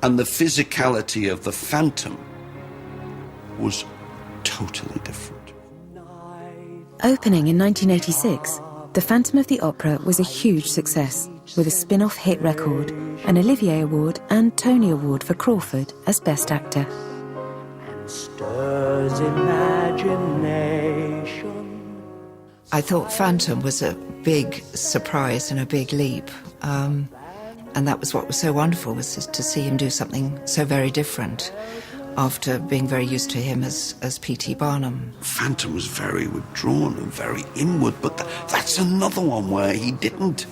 And the physicality of the Phantom was totally different. Opening in 1986, The Phantom of the Opera was a huge success, with a spin-off hit record, an Olivier Award and Tony Award for Crawford as Best Actor. And stirs imagination. I thought Phantom was a big surprise and a big leap. And that was what was so wonderful, was to see him do something so very different after being very used to him as P.T. Barnum. Phantom was very withdrawn and very inward, but that's another one where he didn't.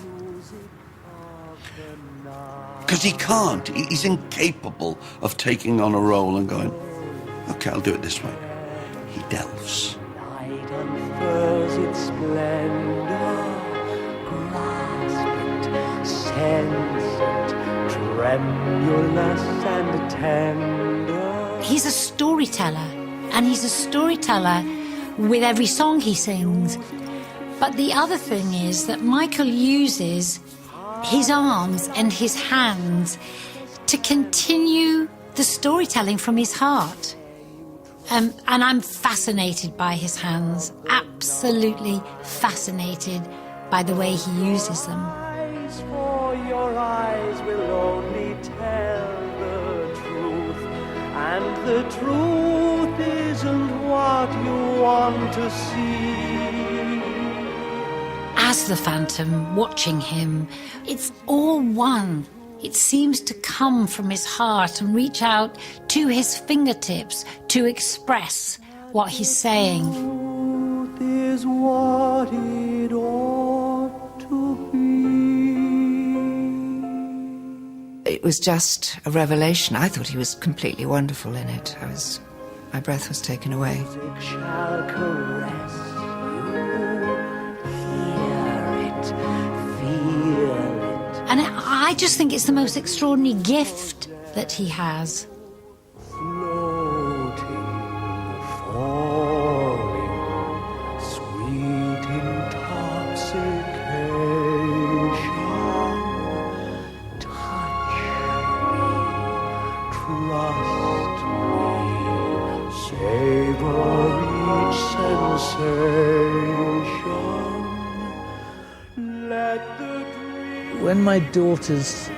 Because he can't. He's incapable of taking on a role and going, okay, I'll do it this way. He delves. Night unfurls its splendor, grasp it, sense it, tremulous and tender. He's a storyteller, and he's a storyteller with every song he sings. But the other thing is that Michael uses his arms and his hands to continue the storytelling from his heart. And I'm fascinated by his hands, absolutely fascinated by the way he uses them. For your eyes will only tell the truth, and the truth isn't what you want to see. As the Phantom, watching him, it's all one. It seems to come from his heart and reach out to his fingertips to express what he's saying. Truth is what it ought to be. It was just a revelation. I thought he was completely wonderful in it. My breath was taken away. Music shall caress you. Hear it, feel it. And I just think it's the most extraordinary gift that he has. Floating, falling, sweet intoxication. Touch me, trust me, savor each sensation. Let the dream. When my daughters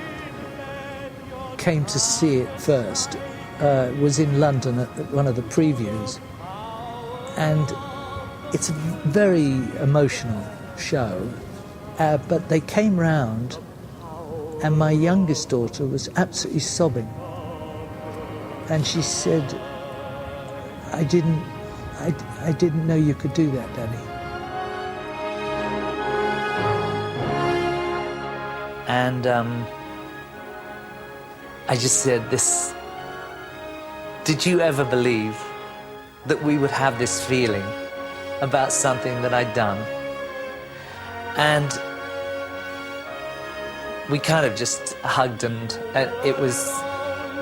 came to see it first, was in London at one of the previews, and it's a very emotional show, but they came round and my youngest daughter was absolutely sobbing, and she said, I didn't know you could do that, Daddy. And I just said, did you ever believe that we would have this feeling about something that I'd done? And we kind of just hugged, and it was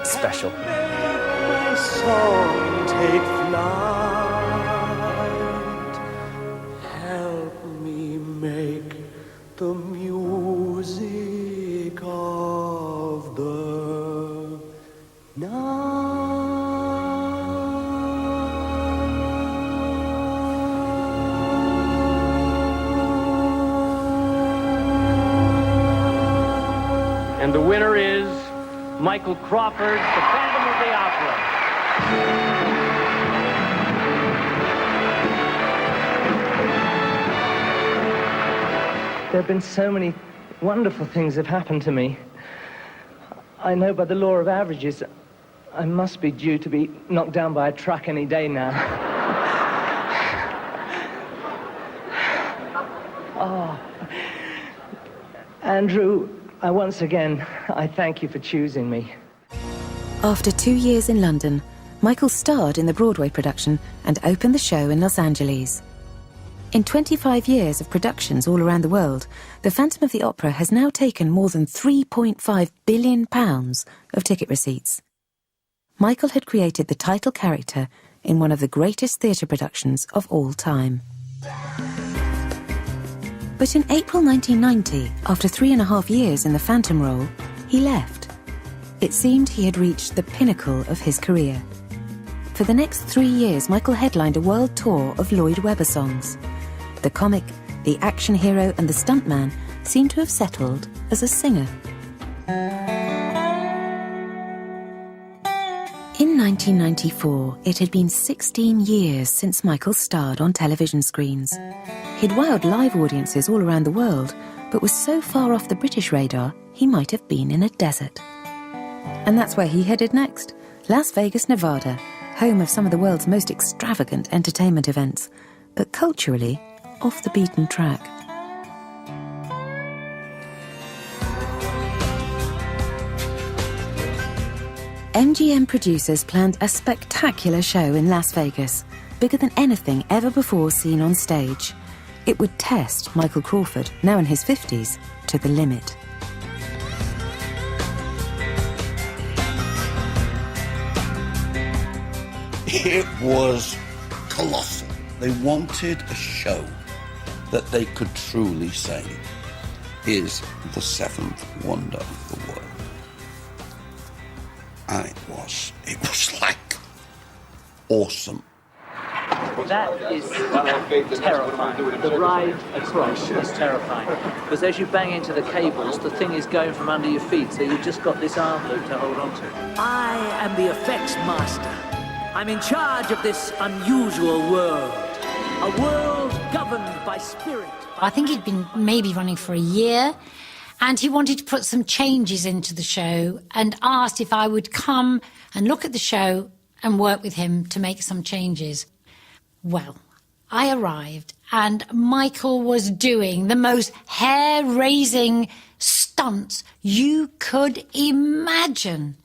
special. My song take flight. Help me make the music of the night. And the winner is Michael Crawford, The Phantom of the Opera. There have been so many wonderful things have happened to me. I know by the law of averages, I must be due to be knocked down by a truck any day now. Oh, Andrew, once again, I thank you for choosing me. After 2 years in London, Michael starred in the Broadway production and opened the show in Los Angeles. In 25 years of productions all around the world, The Phantom of the Opera has now taken more than £3.5 billion of ticket receipts. Michael had created the title character in one of the greatest theatre productions of all time. But in April 1990, after 3.5 years in the Phantom role, he left. It seemed he had reached the pinnacle of his career. For the next 3 years, Michael headlined a world tour of Lloyd Webber songs. The comic, the action hero and the stuntman seemed to have settled as a singer. In 1994, it had been 16 years since Michael starred on television screens. He'd wowed live audiences all around the world, but was so far off the British radar, he might have been in a desert. And that's where he headed next, Las Vegas, Nevada, home of some of the world's most extravagant entertainment events, but culturally off the beaten track. MGM producers planned a spectacular show in Las Vegas, bigger than anything ever before seen on stage. It would test Michael Crawford, now in his 50s, to the limit. It was colossal. They wanted a show that they could truly say is the seventh wonder of the world. And it was like awesome. That is terrifying. The ride across is terrifying. Because as you bang into the cables, the thing is going from under your feet, so you've just got this arm loop to hold on to. I am the effects master. I'm in charge of this unusual world. A world governed by spirit. I think he'd been maybe running for a year, and he wanted to put some changes into the show and asked if I would come and look at the show and work with him to make some changes. Well, I arrived and Michael was doing the most hair-raising stunts you could imagine.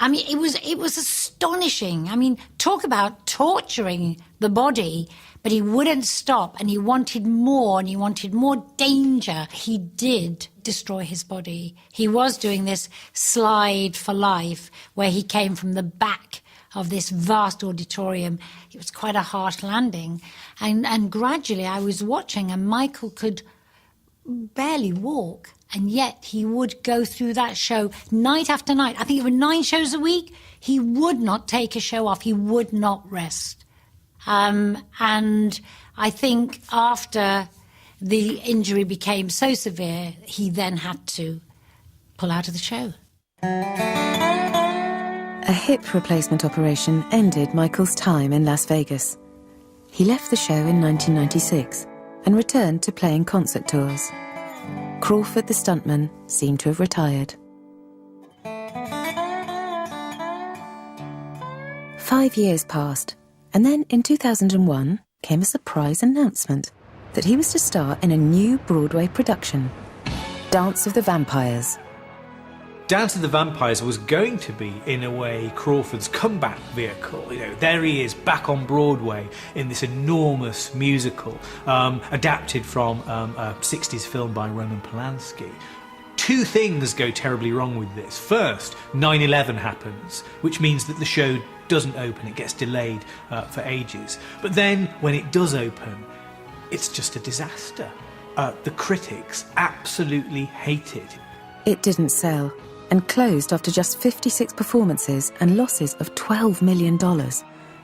I mean, it was astonishing. I mean, talk about torturing the body, but he wouldn't stop and he wanted more and he wanted more danger. He did destroy his body. He was doing this slide for life where he came from the back of this vast auditorium. It was quite a harsh landing. And gradually I was watching and Michael could barely walk. And yet he would go through that show night after night. I think it were 9 shows a week. He would not take a show off. He would not rest. And I think after the injury became so severe, he then had to pull out of the show. A hip replacement operation ended Michael's time in Las Vegas. He left the show in 1996 and returned to playing concert tours. Crawford, the stuntman, seemed to have retired. 5 years passed, and then in 2001 came a surprise announcement that he was to star in a new Broadway production, Dance of the Vampires. Dance of the Vampires was going to be, in a way, Crawford's comeback vehicle. You know, there he is, back on Broadway in this enormous musical, adapted from a 60s film by Roman Polanski. 2 things go terribly wrong with this. First, 9/11 happens, which means that the show doesn't open, it gets delayed for ages. But then, when it does open, it's just a disaster. The critics absolutely hate it. It didn't sell, and closed after just 56 performances and losses of $12 million,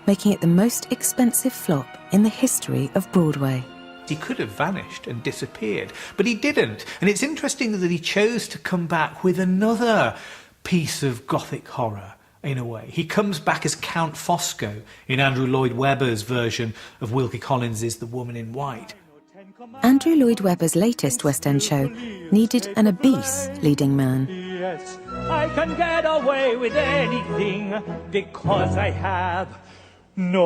making it the most expensive flop in the history of Broadway. He could have vanished and disappeared, but he didn't. And it's interesting that he chose to come back with another piece of Gothic horror, in a way. He comes back as Count Fosco in Andrew Lloyd Webber's version of Wilkie Collins's The Woman in White. Andrew Lloyd Webber's latest West End show needed an obese leading man. Yes, I can get away with anything because I have no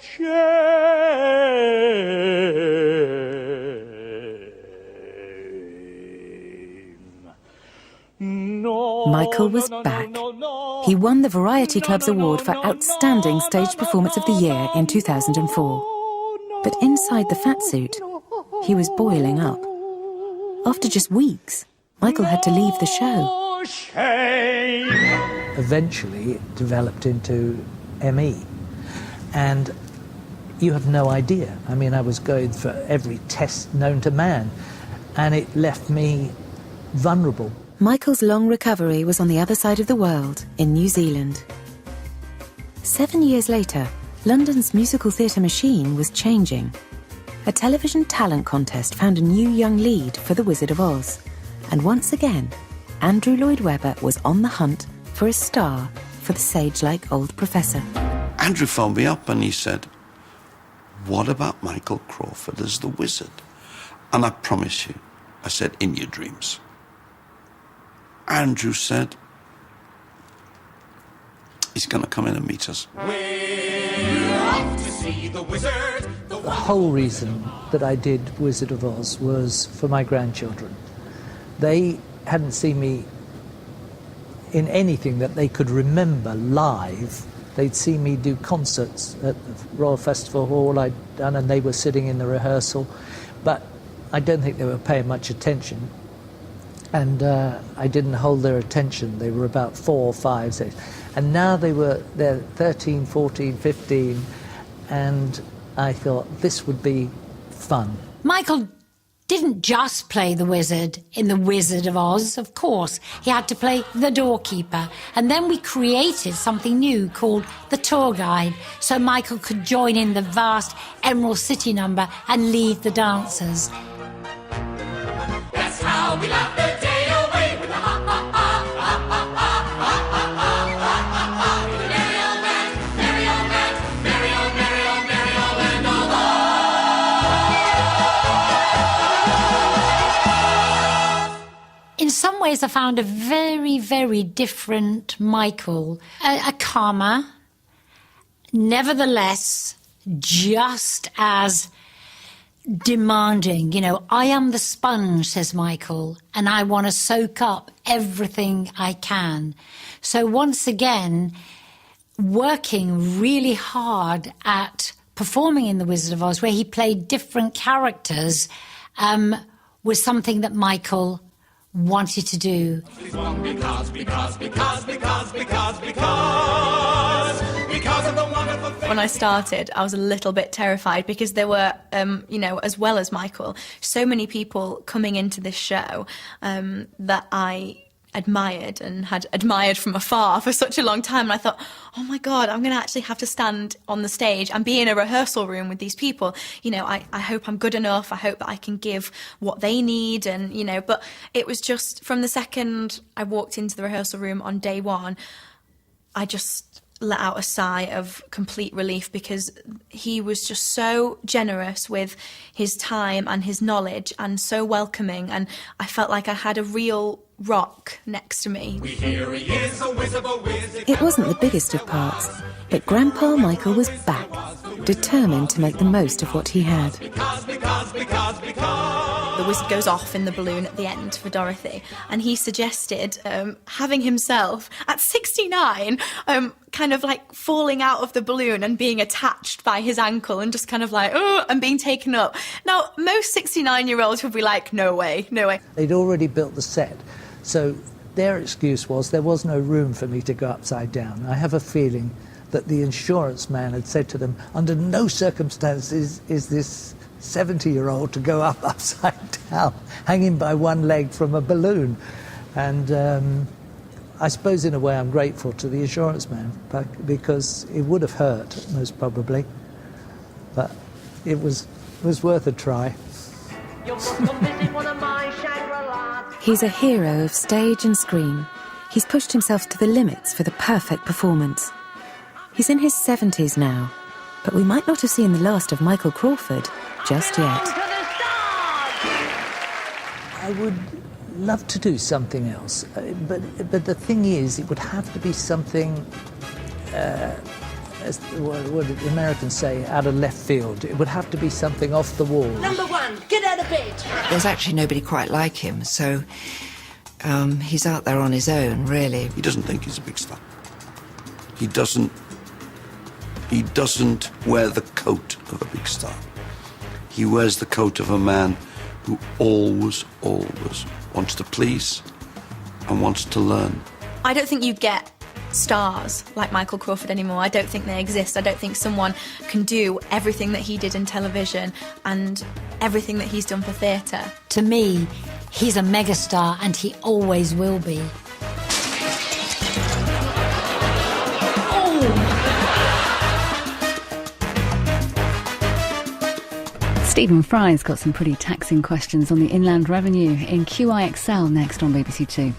shame. No, Michael was back. He won the Variety Club's award for Outstanding Stage Performance of the Year in 2004. But inside the fat suit, he was boiling up. After just weeks, Michael had to leave the show. Eventually, it developed into ME. And you have no idea. I mean, I was going for every test known to man. and it left me vulnerable. Michael's long recovery was on the other side of the world, in New Zealand. 7 years later, London's musical theatre machine was changing. A television talent contest found a new young lead for The Wizard of Oz. And once again, Andrew Lloyd Webber was on the hunt for a star for the sage-like old professor. Andrew phoned me up and he said, "What about Michael Crawford as the wizard?" And I promise you, I said, "In your dreams." Andrew said, "He's going to come in and meet us." We're off to see the wizard. The whole reason that I did Wizard of Oz was for my grandchildren. They hadn't seen me in anything that they could remember live. They'd seen me do concerts at the Royal Festival Hall I'd done, and they were sitting in the rehearsal, but I don't think they were paying much attention. And I didn't hold their attention. They were about 4, 5, 6. And now they're 13, 14, 15, and I thought this would be fun. Michael didn't just play the wizard in The Wizard of Oz, of course. He had to play the doorkeeper. And then we created something new called the tour guide, so Michael could join in the vast Emerald City number and lead the dancers. That's how we laugh the day away with a ha ha ha ha ha ha ha ha ha ha. Merry old man, merry old man, merry old, merry old, merry old land of Oz. In some ways, I found a very, very different Michael. A calmer, nevertheless, just as demanding. You know, I am the sponge, says Michael, and I want to soak up everything I can. So once again, working really hard at performing in The Wizard of Oz, where he played different characters, was something that Michael wanted to do. Because of the wonderful thing. When I started, I was a little bit terrified because there were, as well as Michael, so many people coming into this show that I admired and had admired from afar for such a long time. And I thought, oh my God, I'm going to actually have to stand on the stage and be in a rehearsal room with these people. You know, I hope I'm good enough. I hope that I can give what they need. And, but it was just from the second I walked into the rehearsal room on day one, I just let out a sigh of complete relief because he was just so generous with his time and his knowledge and so welcoming, and I felt like I had a real rock next to me. It wasn't the biggest of parts, but Grandpa Michael was back, determined to make the most of what he had. The wizard goes off in the balloon at the end for Dorothy, and he suggested having himself, at 69, kind of like falling out of the balloon and being attached by his ankle and just kind of like, oh, and being taken up. Now, most 69-year-olds would be like, no way, no way. They'd already built the set, so their excuse was there was no room for me to go upside down. I have a feeling that the insurance man had said to them, under no circumstances is this 70-year-old to go up upside down, hanging by one leg from a balloon. And I suppose in a way I'm grateful to the insurance man, because it would have hurt, most probably. But it was worth a try. He's a hero of stage and screen. He's pushed himself to the limits for the perfect performance. He's in his 70s now, but we might not have seen the last of Michael Crawford just yet. I would love to do something else, but the thing is, it would have to be something, as what the Americans say, out of left field. It would have to be something off the wall. Number one, get out of bed. There's actually nobody quite like him, so he's out there on his own, really. He doesn't think he's a big star. He doesn't wear the coat of a big star. He wears the coat of a man who always wants to please and wants to learn. I don't think you get stars like Michael Crawford anymore. I don't think they exist. I don't think someone can do everything that he did in television and everything that he's done for theatre. To me, he's a megastar and he always will be. Stephen Fry's got some pretty taxing questions on the inland revenue in QIXL next on BBC Two.